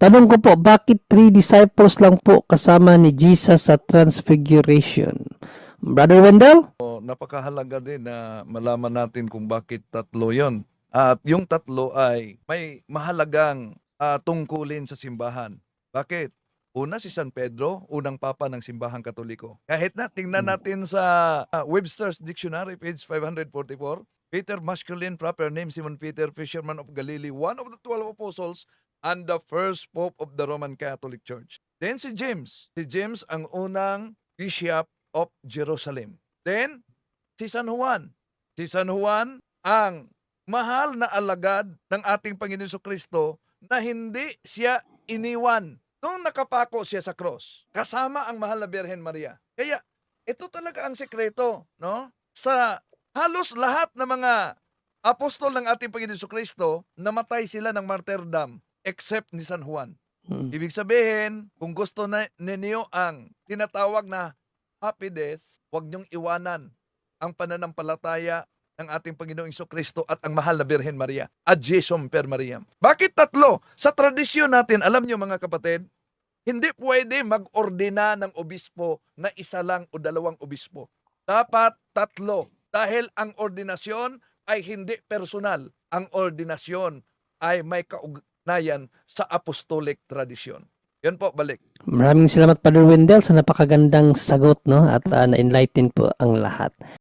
Tanong ko po, bakit 3 disciples lang po kasama ni Jesus sa Transfiguration? Brother Wendell? Napakahalaga din na malaman natin kung bakit tatlo yon. At yung tatlo ay may mahalagang tungkulin sa simbahan. Bakit? Una, si San Pedro, unang papa ng simbahang Katoliko. Kahit na tingnan natin sa Webster's Dictionary, page 544, Peter, masculine proper name, Simon Peter, fisherman of Galilee, one of the 12 apostles, and the first pope of the Roman Catholic Church. Then si James. Si James ang unang bishop of Jerusalem. Then, si San Juan. Si San Juan ang mahal na alagad ng ating Panginoon Jesucristo na hindi siya iniwan nung nakapako siya sa cross. Kasama ang mahal na Birhen Maria. Kaya, ito talaga ang sekreto, no? Sa halos lahat ng mga apostol ng ating Panginoon Jesucristo, namatay sila ng martyrdom except ni San Juan. Ibig sabihin, kung gusto na ninyo ang tinatawag na happy death, huwag niyong iwanan ang pananampalataya ng ating Panginoong Jesucristo at ang mahal na Birhen Maria, Adjesum per Mariam. Bakit tatlo? Sa tradisyon natin, alam niyo mga kapatid, hindi pwede mag-ordina ng obispo na isa lang o dalawang obispo. Dapat tatlo. Dahil ang ordinasyon ay hindi personal. Ang ordinasyon ay may kaugnayan sa apostolic tradisyon. Yan po, balik. Maraming salamat, Brother Wendell, sa napakagandang sagot, no? At na-enlighten po ang lahat.